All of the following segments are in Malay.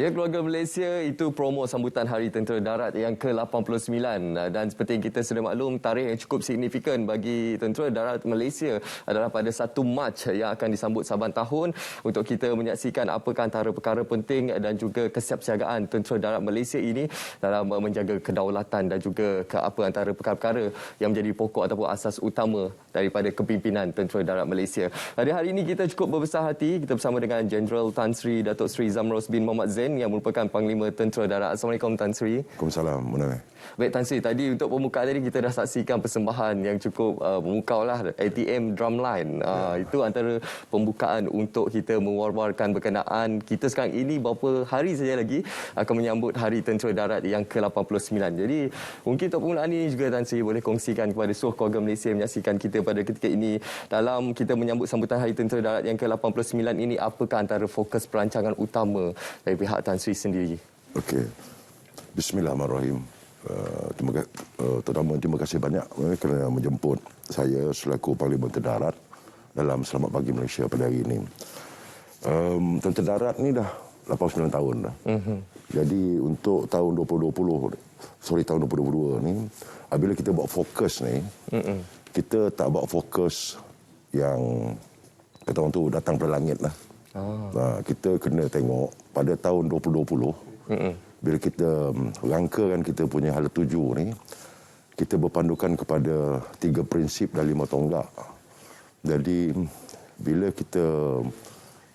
Ya, keluarga Malaysia itu promo sambutan Hari Tentera Darat yang ke-89 dan seperti yang kita sudah maklum, tarikh yang cukup signifikan bagi Tentera Darat Malaysia adalah pada 1 Mac yang akan disambut saban tahun untuk kita menyaksikan apakah antara perkara penting dan juga kesiapsiagaan Tentera Darat Malaysia ini dalam menjaga kedaulatan dan juga apa antara perkara-perkara yang menjadi pokok ataupun asas utama daripada kepimpinan Tentera Darat Malaysia. Pada hari ini kita cukup berbesar hati, kita bersama dengan Jeneral Tan Sri Datuk Sri Zamros bin Mohamed Zain yang merupakan Panglima Tentera Darat. Assalamualaikum Tan Sri. Waalaikumsalam. Baik Tan Sri, tadi untuk pembukaan tadi kita dah saksikan persembahan yang cukup memukau lah, ATM Drumline. Itu antara pembukaan untuk kita mewar-warkan berkenaan kita sekarang ini beberapa hari saja lagi akan menyambut Hari Tentera Darat yang ke-89. Jadi mungkin untuk permulaan ini juga Tan Sri boleh kongsikan kepada seluruh keluarga Malaysia menyaksikan kita pada ketika ini dalam kita menyambut sambutan Hari Tentera Darat yang ke-89 ini, apakah antara fokus perancangan utama dari pihak Tan Sri sendiri? Okey. Bismillahirrahmanirrahim. Terima kasih banyak kerana menjemput saya selaku Panglima Tentera Darat dalam Selamat Pagi Malaysia pada hari ini. Tentera Darat ni dah 89 tahun dah. Jadi untuk tahun 2022 ni, apabila kita buat fokus ni, kita tak buat fokus yang kata orang tu datang dari langit lah. Kita kena tengok pada tahun 2020, bila kita rangkakan kita punya hala tuju ni, kita berpandukan kepada 3 prinsip dan 5 tonggak. Jadi bila kita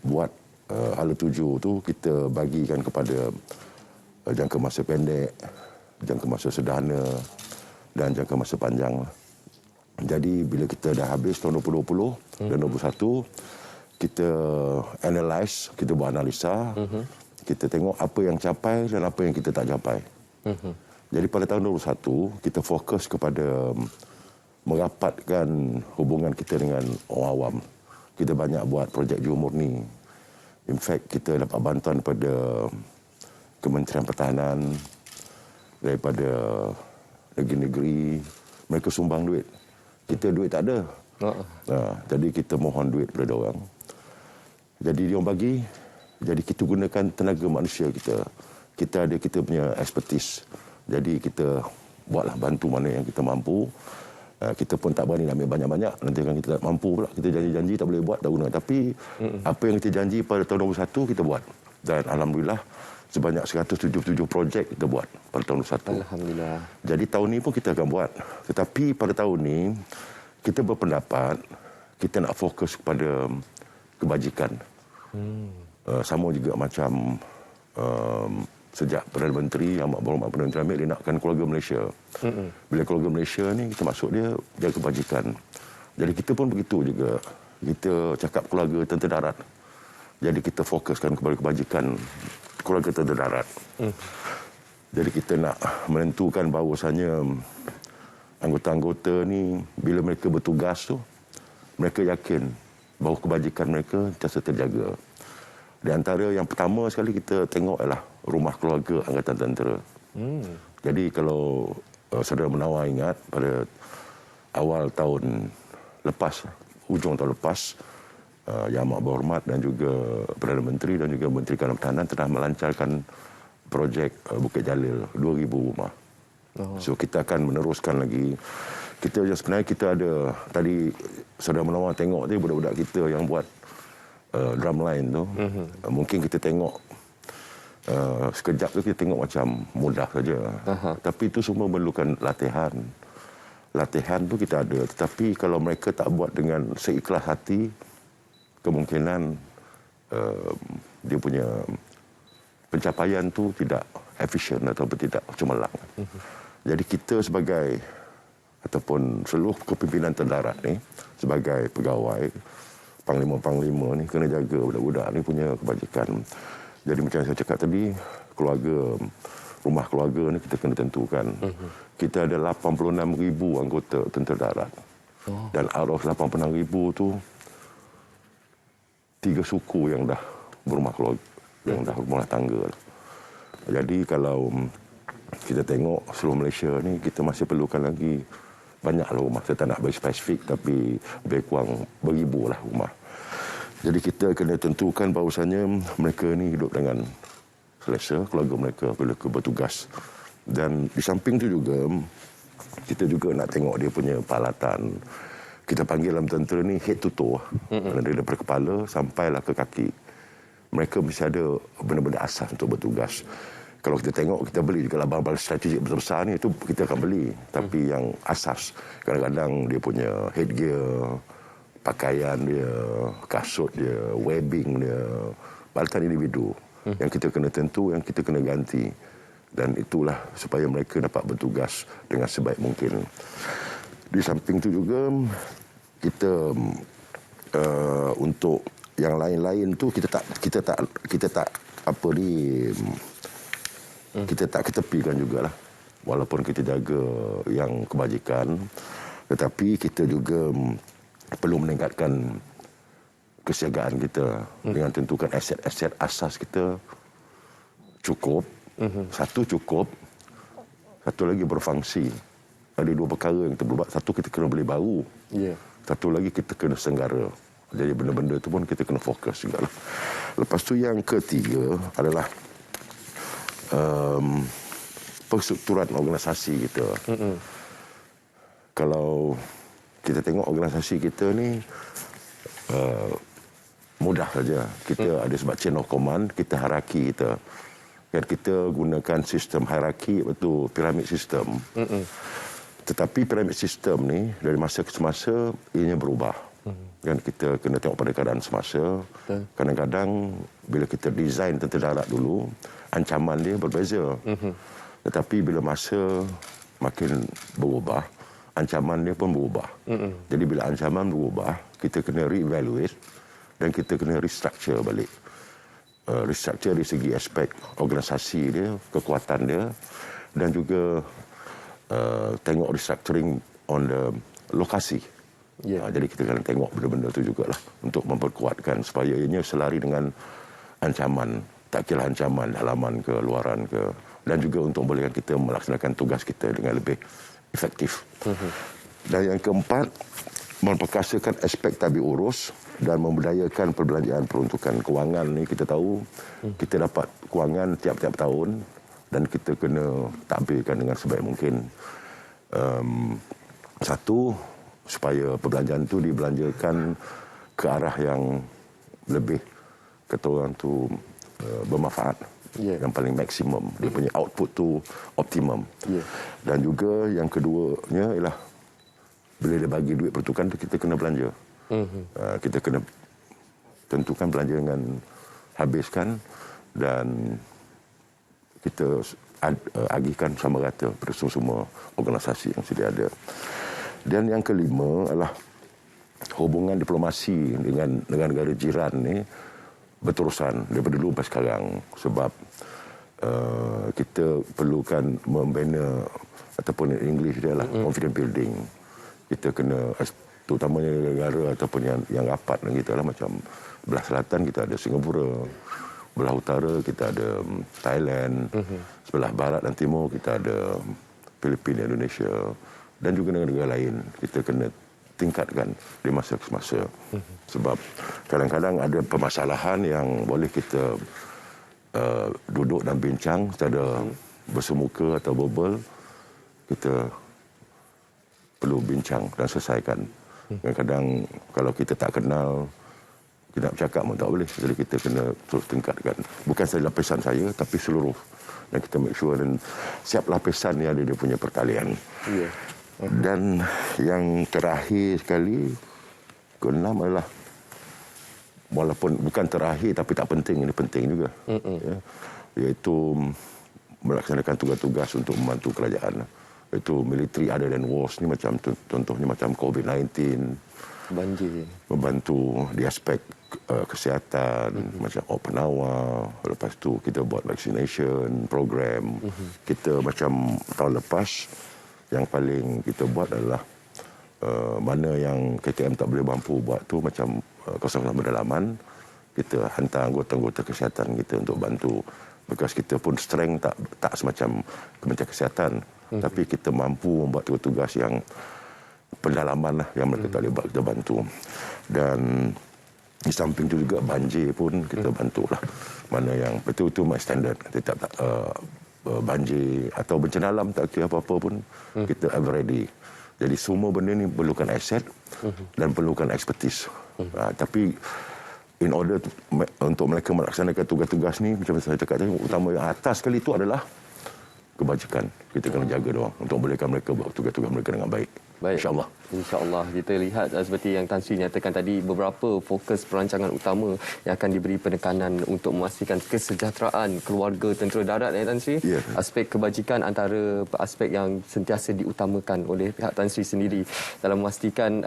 buat hala tuju tu, kita bagikan kepada jangka masa pendek, jangka masa sederhana dan jangka masa panjang. Jadi bila kita dah habis tahun 2020 dan 2021, kita analyse, kita buat analisa, kita tengok apa yang capai dan apa yang kita tak capai. Jadi pada tahun 2021, kita fokus kepada merapatkan hubungan kita dengan orang awam. Kita banyak buat projek jiwa murni. In fact, kita dapat bantuan daripada Kementerian Pertahanan, daripada negeri-negeri, mereka sumbang duit. Kita duit tak ada. Jadi kita mohon duit daripada orang. Jadi dia orang bagi, jadi kita gunakan tenaga manusia kita. Kita ada kita punya expertise. Jadi kita buatlah bantu mana yang kita mampu. Kita pun tak berani nak ambil banyak-banyak. Nanti kan kita tak mampu pula. Kita janji-janji tak boleh buat, tak guna. Tapi apa yang kita janji pada tahun 2021 kita buat. Dan Alhamdulillah sebanyak 177 projek kita buat pada tahun 2021. Alhamdulillah. Jadi tahun ni pun kita akan buat. Tetapi pada tahun ni kita berpendapat kita nak fokus kepada kebajikan. Sama juga macam sejak Perdana Menteri Amat Berhormat Perdana Menteri Amir dia nakkan keluarga Malaysia. Bila keluarga Malaysia ni kita masuk dia jaga kebajikan. Jadi kita pun begitu juga. Kita cakap keluarga Tentera Darat. Jadi kita fokuskan kepada kebajikan keluarga Tentera Darat. Jadi kita nak menentukan bahawasanya anggota-anggota ni bila mereka bertugas tu, mereka yakin bahawa kebajikan mereka sentiasa terjaga. Di antara yang pertama sekali kita tengok ialah rumah keluarga Angkatan Tentera. Jadi kalau saudara menawar ingat pada awal tahun lepas, hujung tahun lepas, Yang Amat Berhormat dan juga Perdana Menteri dan juga Menteri Kanan Pertahanan telah melancarkan projek Bukit Jalil 2,000 rumah. So kita akan meneruskan lagi. Kita sebenarnya kita ada tadi saudara menawar tengok tadi budak-budak kita yang buat drumline tu. Mungkin kita tengok sekejap tu kita tengok macam mudah saja. Tapi itu semua memerlukan latihan. Latihan tu kita ada, tetapi kalau mereka tak buat dengan seikhlas hati, kemungkinan dia punya pencapaian tu tidak efisien ataupun tidak cemerlang. Jadi kita sebagai ataupun seluruh kepimpinan Tentera Darat ni sebagai pegawai, panglima-panglima ni kena jaga budak-budak ni punya kebajikan. Jadi macam saya cakap tadi, keluarga, rumah keluarga ni kita kena tentukan. Kita ada 86,000 anggota Tentera Darat. Dan out of 86,000 tu 3 suku yang dah berumah keluarga, yang dah berumah tangga. Jadi kalau kita tengok seluruh Malaysia ni, kita masih perlukan lagi banyaklah rumah. Saya tak nak bagi spesifik, tapi lebih kurang beribu lah rumah. Jadi kita kena tentukan bahawasanya mereka ni hidup dengan selesa keluarga mereka bila bertugas. Dan di samping tu juga kita juga nak tengok dia punya peralatan. Kita panggil dalam tentera ni head to toe. Daripada kepala sampailah ke kaki. Mereka mesti ada benda-benda asas untuk bertugas. Kalau kita tengok, kita beli juga barang-barang strategik besar-besar ni, itu kita akan beli. Tapi yang asas, kadang-kadang dia punya headgear, pakaian dia, kasut dia, webbing dia, peralatan individu. Yang kita kena tentu, yang kita kena ganti. Dan itulah supaya mereka dapat bertugas dengan sebaik mungkin. Di samping itu juga, kita untuk yang lain-lain tu kita tak apa ni, kita tak ketepikan jugalah. Walaupun kita jaga yang kebajikan, tetapi kita juga perlu meningkatkan kesiagaan kita dengan tentukan aset-aset asas kita cukup. Satu cukup, satu lagi berfungsi. Ada dua perkara yang kita buat. Satu, kita kena beli baru. Satu lagi, kita kena senggara. Jadi benda-benda tu pun kita kena fokus juga lah. Lepas tu yang ketiga adalah perstrukturan organisasi kita. Kalau kita tengok organisasi kita ni mudah saja. Kita ada sebab chain of command, kita hierarki kita. Dan kita gunakan sistem hierarki, iaitu piramid sistem. Tetapi piramid sistem ni dari masa ke semasa ianya berubah. Dan kita kena tengok pada keadaan semasa. Kadang-kadang bila kita design tentera darat dulu, ancaman dia berbeza. Tetapi bila masa makin berubah, ancaman dia pun berubah. Jadi bila ancaman berubah, kita kena re-evaluate dan kita kena restructure balik. Restructure dari segi aspek organisasi dia, kekuatan dia, dan juga tengok restructuring on the lokasi. Jadi kita kena tengok benda-benda tu jugalah untuk memperkuatkan supaya ianya selari dengan ancaman, tak kira ancaman dalaman ke luaran ke, dan juga untuk membolehkan kita melaksanakan tugas kita dengan lebih efektif. Dan yang keempat, memperkasakan aspek tabi urus dan membudayakan perbelanjaan peruntukan kewangan ni. Kita tahu kita dapat kewangan tiap-tiap tahun dan kita kena takbirkan dengan sebaik mungkin. Satu, supaya perbelanjaan itu dibelanjakan ke arah yang lebih, kata orang tu, bermanfaat. Yang paling maksimum. Dia punya output tu optimum. Dan juga yang keduanya ialah bila dia bagi duit peruntukan tu, kita kena belanja. Kita kena tentukan belanja dengan habiskan dan kita agihkan sama rata pada semua organisasi yang sedia ada. Dan yang kelima adalah hubungan diplomasi dengan negara-negara jiran ni berterusan daripada dulu sampai sekarang. Sebab kita perlukan membina, ataupun English dia lah, confidence building. Kita kena, terutamanya negara ataupun yang rapat dengan kita lah, macam belah selatan kita ada Singapura, belah utara kita ada Thailand, sebelah barat dan timur kita ada Filipina, Indonesia, dan juga negara-negara lain. Kita kena tingkatkan di masa ke masa. Sebab kadang-kadang ada permasalahan yang boleh kita duduk dan bincang secara bersemuka atau verbal. Kita perlu bincang dan selesaikan. Kadang-kadang kalau kita tak kenal, kita nak bercakap pun tak boleh. Jadi kita kena terus tingkatkan. Bukan saja lapisan saya, tapi seluruh. Dan kita make sure dan setiap lapisan ni ada dia punya pertalian. Dan yang terakhir sekali, keenam adalah, walaupun bukan terakhir tapi tak penting, ini penting juga. Iaitu melaksanakan tugas-tugas untuk membantu kerajaan. Iaitu military other than wars ni, macam contohnya macam COVID-19, banjir, membantu di aspek kesihatan, macam Okinawa. Lepas tu kita buat vaccination program. Kita macam tahun lepas, yang paling kita buat adalah mana yang KTM tak boleh mampu buat tu, macam kawasan berdalaman, kita hantar anggota-anggota kesihatan kita untuk bantu. Bekas kita pun strength tak semacam Kementerian Kesihatan, tapi kita mampu membuat tugas-tugas yang pendalaman lah, yang mereka tak boleh buat, kita bantu. Dan Di samping itu juga banjir pun kita bantulah. Mana yang betul-betul my standard. Tetap banjir atau bencana alam, tak kira apa-apa pun, kita ever ready. Jadi semua benda ni perlukan aset dan perlukan expertise. Tapi in order untuk mereka melaksanakan tugas-tugas ni, macam saya cakap tadi, utama yang atas sekali itu adalah kebajikan. Kita kena jaga doang untuk bolehkan mereka buat tugas-tugas mereka dengan baik. Baik. InsyaAllah. InsyaAllah. Kita lihat seperti yang Tan Sri nyatakan tadi, beberapa fokus perancangan utama yang akan diberi penekanan untuk memastikan kesejahteraan keluarga tentera darat, Tan Sri. Yeah. Aspek kebajikan antara aspek yang sentiasa diutamakan oleh pihak Tan Sri sendiri dalam memastikan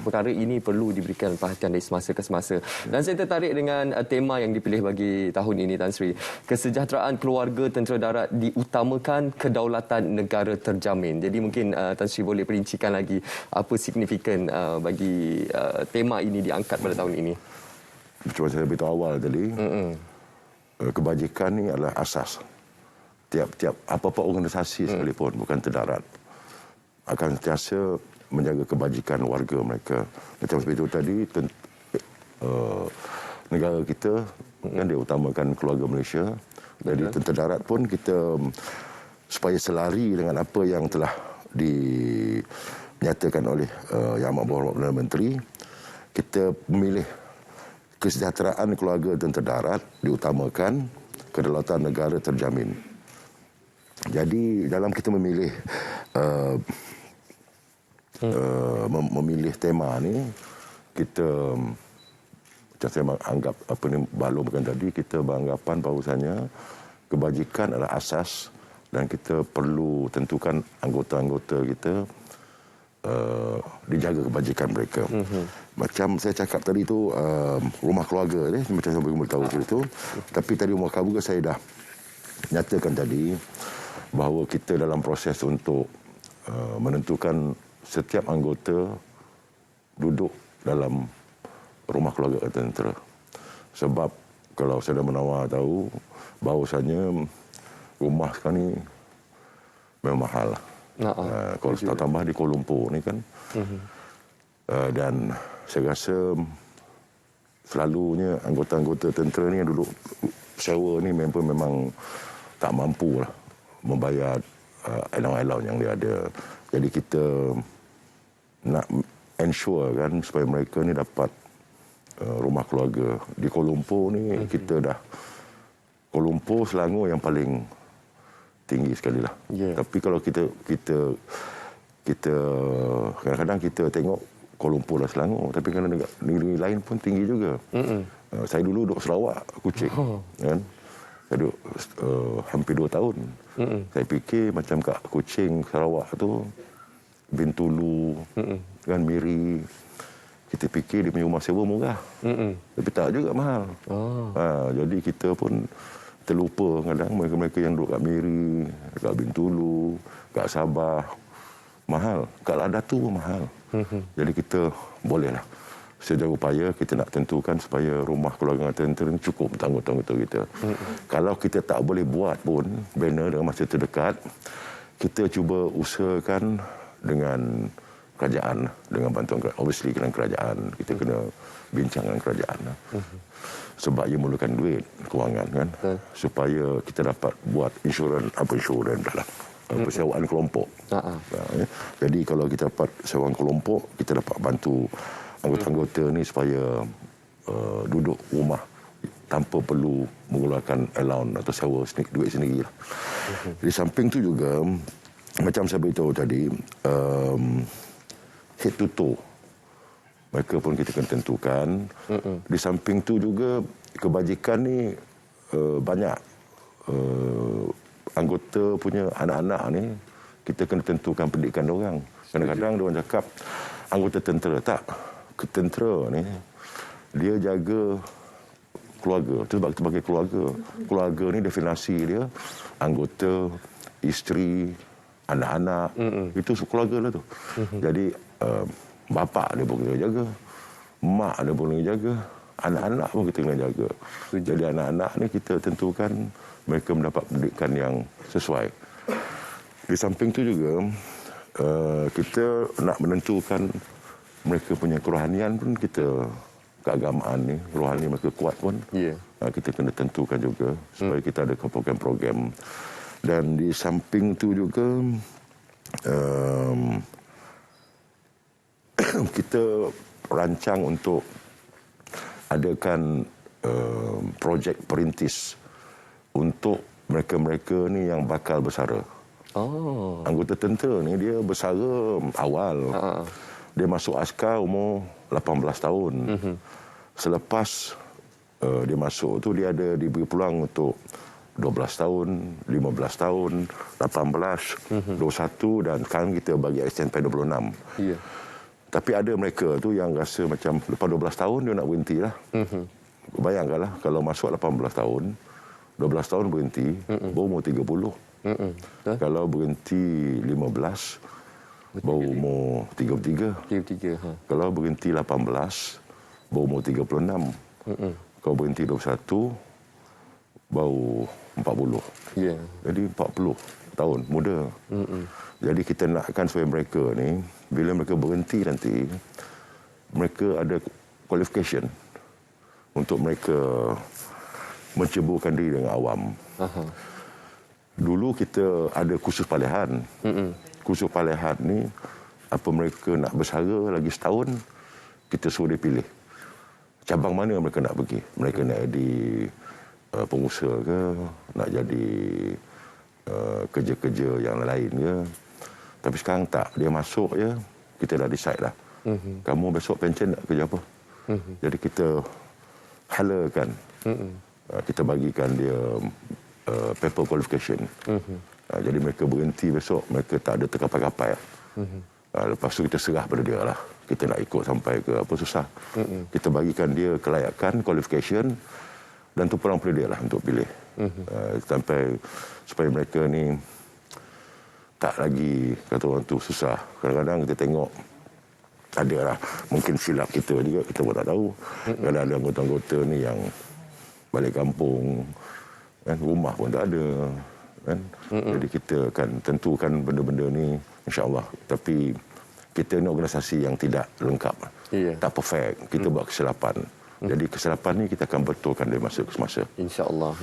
perkara ini perlu diberikan perhatian dari semasa ke semasa. Dan saya tertarik dengan tema yang dipilih bagi tahun ini, Tan Sri. Kesejahteraan keluarga tentera darat diutamakan, kedaulatan negara terjamin. Jadi mungkin Tan Sri boleh perinci lagi apa signifikan bagi tema ini diangkat pada tahun ini. Macam saya beritahu awal tadi, kebajikan ni adalah asas. Tiap-tiap apa-apa organisasi sekalipun, bukan terdarat, akan sentiasa menjaga kebajikan warga mereka. Macam seperti itu tadi, negara kita kan dia utamakan keluarga Malaysia. Jadi tentera darat pun kita supaya selari dengan apa yang telah dinyatakan oleh Yang Amat Berhormat Perdana Menteri, kita memilih kesejahteraan keluarga tentera darat diutamakan, kedaulatan negara terjamin. Jadi dalam kita memilih memilih tema ni, kita macam saya anggap apa ni balumkan tadi, kita beranggapan bahawasanya kebajikan adalah asas dan kita perlu tentukan anggota-anggota kita dijaga kebajikan mereka. Macam saya cakap tadi tu, rumah keluarga ni, macam saya boleh tahu itu. Tapi tadi rumah keluarga saya dah nyatakan tadi bahawa kita dalam proses untuk menentukan setiap anggota duduk dalam rumah keluarga tentera. Sebab kalau saya dah menawar tahu bahawasanya rumah sekarang ni memang mahal. Kalau kita tambah di Kuala Lumpur ni kan. Dan saya rasa selalunya anggota-anggota tentera ni yang duduk sewa ni memang tak mampu lah membayar allowance yang dia ada. Jadi kita nak ensure kan supaya mereka ni dapat rumah keluarga. Di Kuala Lumpur ni kita dah, Kuala Lumpur, Selangor yang paling tinggi sekali lah. Tapi kalau kita kadang-kadang kita tengok Kuala Lumpur dan Selangor, tapi kalau negeri lain pun tinggi juga. Saya dulu duduk Sarawak, Kuching. Kan? Saya duduk hampir 2 tahun. Saya fikir macam kat Kuching, Sarawak tu, Bintulu, kan, Miri, kita fikir dia punya rumah sewa murah. Tapi tak juga, mahal. Jadi kita pun terlupa kadang mereka-mereka yang duduk kat Miri, kat Bintulu, kat Sabah, mahal. Kat Ladatu pun mahal. Jadi kita bolehlah sejauh upaya kita nak tentukan supaya rumah keluarga tentera cukup untuk anggota-anggota kita. Kalau kita tak boleh buat pun banner dalam masa terdekat, kita cuba usahakan dengan kerajaan, dengan bantuan, obviously dengan kerajaan. Kita kena bincang dengan kerajaan. Sebab ia memerlukan duit, kewangan kan, supaya kita dapat buat insurans dah lah, persewaan kelompok. Jadi kalau kita dapat sewaan kelompok, kita dapat bantu anggota-anggota ni supaya duduk rumah tanpa perlu mengeluarkan allowance atau sewa duit sendiri lah. Di samping tu juga, macam saya beritahu tadi, head to toe mereka pun kita kena tentukan. Di samping tu juga kebajikan ni banyak anggota punya anak-anak ni kita kena tentukan pendidikan diorang. Kadang-kadang diorang cakap anggota tentera, tak, tentera ni dia jaga keluarga. Itu sebab kita pakai keluarga. Keluarga ni definisi dia anggota, isteri, anak-anak, itu keluarga lah tu. Jadi bapa dia pun kena jaga, mak dia pun kena jaga, anak-anak pun kita kena jaga. Jadi anak-anak ni kita tentukan mereka mendapat pendidikan yang sesuai. Di samping tu juga kita nak menentukan mereka punya kerohanian pun kita keagamaan ni, rohani mereka kuat pun. Kita kena tentukan juga supaya kita ada program-program. Dan di samping tu juga kita rancang untuk adakan projek perintis untuk mereka-mereka ni yang bakal bersara. Anggota tentera ni dia bersara awal. Dia masuk askar umur 18 tahun. Selepas dia masuk tu dia ada diberi peluang untuk 12 tahun, 15 tahun, 18, 21 dan sekarang kita bagi extend sampai 26. Tapi ada mereka tu yang rasa macam lepas 12 tahun dia nak berhenti lah. Bayangkanlah kalau masuk 18 tahun, 12 tahun berhenti, baru umur 30. Kalau berhenti 15, baru umur 33. Kalau berhenti 18, baru umur 36. Kalau berhenti 21, baru 40. Jadi 40 tahun, muda. Jadi kita nakkan supaya mereka ni, bila mereka berhenti nanti, mereka ada qualification untuk mereka menceburkan diri dengan awam. Dulu kita ada kursus palihan. Kursus palihan ni, apa mereka nak bersara lagi setahun, kita suruh dia pilih. Cabang mana mereka nak pergi. Mereka nak jadi pengusaha ke, nak jadi kerja-kerja yang lain ke. Tapi sekarang tak. Dia masuk je, kita dah decide lah. Kamu besok pension nak kerja apa? Jadi kita halakan. Kita bagikan dia paper qualification. Jadi mereka berhenti besok, mereka tak ada terkapai-kapai. Lepas tu kita serah pada dia lah. Kita nak ikut sampai ke apa susah. Kita bagikan dia kelayakan, qualification dan tu pulang pada dia lah untuk pilih. Sampai supaya mereka ni tak lagi kata orang tu susah. Kadang-kadang kita tengok ada lah mungkin silap kita juga, kita pun tak tahu. Kadang ada anggota-anggota ni yang balik kampung, kan, rumah pun tak ada. Kan? Jadi kita akan tentukan benda-benda ni insya-Allah. Tapi kita ni organisasi yang tidak lengkap. Tak perfect. Kita buat kesilapan. Jadi kesilapan ni kita akan betulkan dari masa ke semasa. InsyaAllah.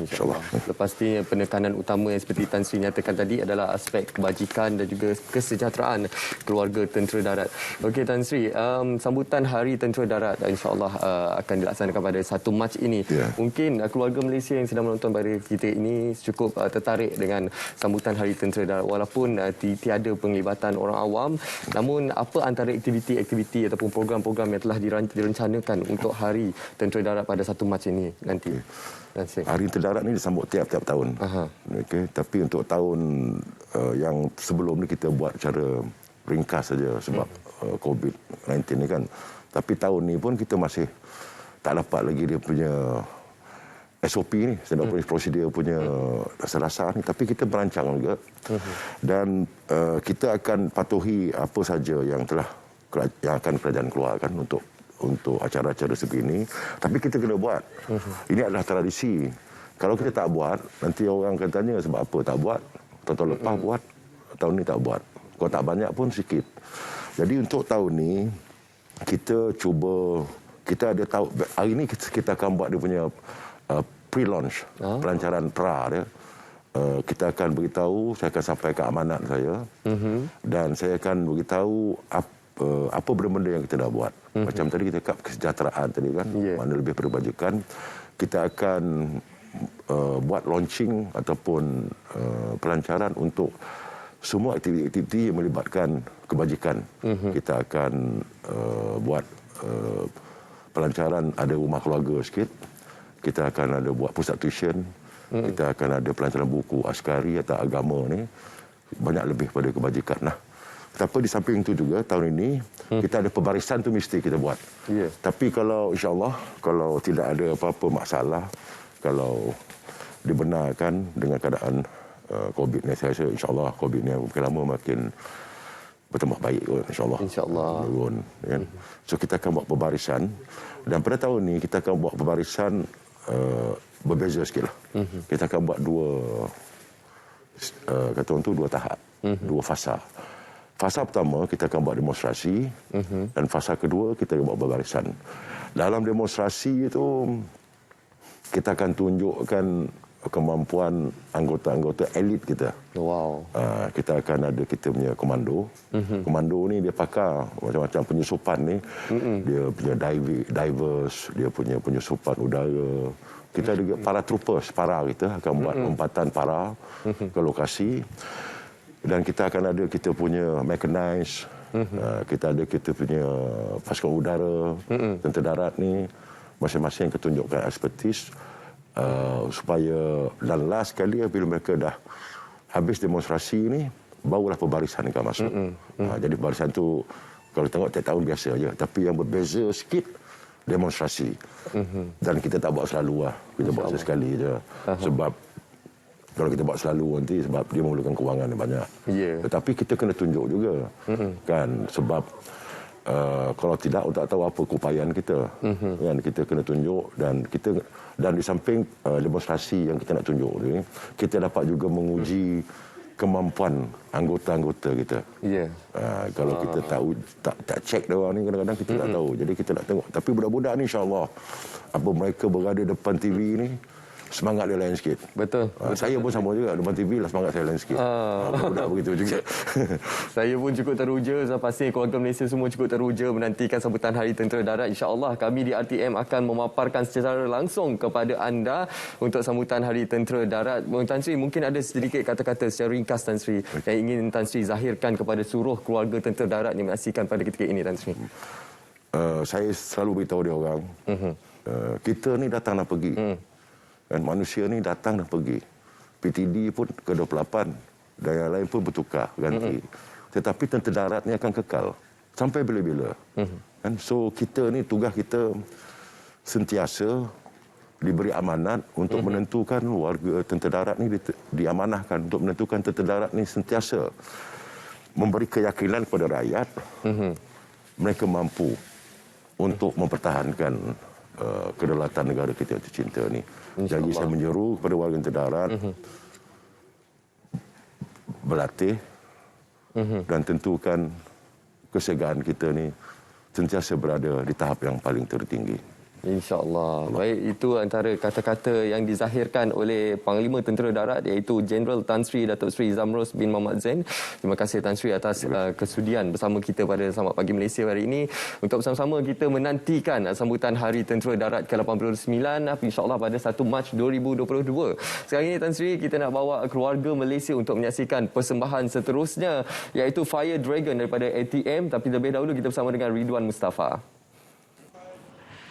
Lepas ni penekanan utama yang seperti Tan Sri nyatakan tadi adalah aspek kebajikan dan juga kesejahteraan keluarga tentera darat. Okey Tan Sri, sambutan Hari Tentera Darat insyaAllah akan dilaksanakan pada 1 Mac ini. Mungkin keluarga Malaysia yang sedang menonton pada kita ini cukup tertarik dengan sambutan Hari Tentera Darat walaupun tiada penglibatan orang awam. Namun apa antara aktiviti-aktiviti ataupun program-program yang telah direncanakan untuk Hari Tentera Darat pada 1 Mac ini nanti? Hari Tentera Darat ni disambut tiap-tiap tahun. Tapi untuk tahun yang sebelum ni kita buat secara ringkas saja sebab COVID-19 ni kan. Tapi tahun ni pun kita masih tak dapat lagi dia punya SOP ni, standard prosedur punya dasar-dasar ni. Tapi kita merancang juga. Dan kita akan patuhi apa saja yang akan kerajaan keluarkan untuk acara-acara sebegini. Tapi kita kena buat. Ini adalah tradisi. Kalau kita tak buat, nanti orang akan tanya sebab apa tak buat. Tahun lepas buat, tahun ni tak buat. Kalau tak banyak pun sikit. Jadi untuk tahun ni, kita cuba, kita ada tahu, hari ni kita akan buat dia punya pre-launch, pelancaran pra dia. Kita akan beritahu, saya akan sampaikan amanat saya. Dan saya akan beritahu apa benda-benda yang kita dah buat. Macam tadi kita cakap kesejahteraan tadi kan, mana lebih perbajikan. Kita akan buat launching ataupun pelancaran untuk semua aktiviti-aktiviti yang melibatkan kebajikan. Kita akan buat pelancaran, ada rumah keluarga sikit. Kita akan ada buat pusat tuition. Kita akan ada pelancaran buku askari atau agama ni. Banyak lebih pada kebajikan lah. Tapi di samping itu juga tahun ini kita ada pembarisan tu mesti kita buat. Tapi kalau insya-Allah kalau tidak ada apa-apa masalah, kalau dibenarkan dengan keadaan COVID ni, saya rasa insya-Allah COVID ni makin lama makin bertambah baik insya-Allah. Insya-Allah. Kan? So kita akan buat pembarisan dan pada tahun ni kita akan buat pembarisan berbeza sikitlah. Kita akan buat dua tahap, dua fasa. Fasa pertama kita akan buat demonstrasi dan fasa kedua kita akan buat berbarisan. dalam demonstrasi itu kita akan tunjukkan kemampuan anggota-anggota elit kita. Wow. Kita akan ada kita punya komando. Komando ni dia pakar macam-macam penyusupan ni. Dia punya divers, dia punya penyusupan udara. Kita ada para troopers, para kita akan buat lompatan para ke lokasi. Dan kita akan ada kita punya mechanized, kita ada kita punya pasukan udara, tentera darat ni masing-masing akan tunjukkan expertise. Supaya dan last sekali bila mereka dah habis demonstrasi ni barulah pembarisan akan masuk. Jadi pembarisan tu kalau tengok tiap tahun biasa aja, tapi yang berbeza sikit demonstrasi. Dan kita tak buat selalu lah, kita buat sesekali je. Sebab kalau kita buat selalu nanti sebab dia memerlukan kewangan yang banyak. Tetapi kita kena tunjuk juga kan, sebab kalau tidak orang tak tahu apa keupayaan kita. Kan kita kena tunjuk dan di samping demonstrasi yang kita nak tunjuk ni, kita dapat juga menguji kemampuan anggota-anggota kita. Kalau kita tahu tak check dia orang ni, kadang-kadang kita tak tahu. Jadi kita nak tengok. Tapi budak-budak ni insya-Allah apa mereka berada depan TV ni, semangat dia lain sikit. Betul. Saya pun sama juga depan TV lah, semangat saya lain sikit. Budak begitu juga. Saya pun cukup teruja, saya pasti keluarga Malaysia semua cukup teruja menantikan sambutan Hari Tentera Darat. InsyaAllah kami di RTM akan memaparkan secara langsung kepada anda untuk sambutan Hari Tentera Darat. Tan Sri, mungkin ada sedikit kata-kata secara ringkas Tan Sri yang ingin Tan Sri zahirkan kepada seluruh keluarga Tentera Darat yang menyaksikan pada ketika ini, Tan Sri. Saya selalu beritahu dia orang, kita ni datang dan pergi. Dan manusia ni datang dan pergi. PTD pun ke-28 dan yang lain pun bertukar ganti. Tetapi tentera darat ni akan kekal sampai bila-bila. Kan? So kita ni tugas kita sentiasa diberi amanat untuk menentukan warga tentera darat ni diamanahkan untuk menentukan tentera darat ni sentiasa memberi keyakinan kepada rakyat mereka mampu untuk mempertahankan kedaulatan negara kita yang tercinta ni. Jadi saya menyeru kepada warga tentera darat berlatih dan tentukan kesegaan kita ni sentiasa berada di tahap yang paling tertinggi. InsyaAllah. Baik, itu antara kata-kata yang dizahirkan oleh Panglima Tentera Darat iaitu Jeneral Tan Sri Datuk Seri Zamros bin Mohamed Zain. Terima kasih Tan Sri atas kesudian bersama kita pada Selamat Pagi Malaysia hari ini. Untuk bersama-sama kita menantikan sambutan Hari Tentera Darat ke-89 insyaAllah pada 1 Mac 2022. Sekarang ini Tan Sri, kita nak bawa keluarga Malaysia untuk menyaksikan persembahan seterusnya iaitu Fire Dragon daripada ATM. Tapi lebih dahulu kita bersama dengan Ridwan Mustafa.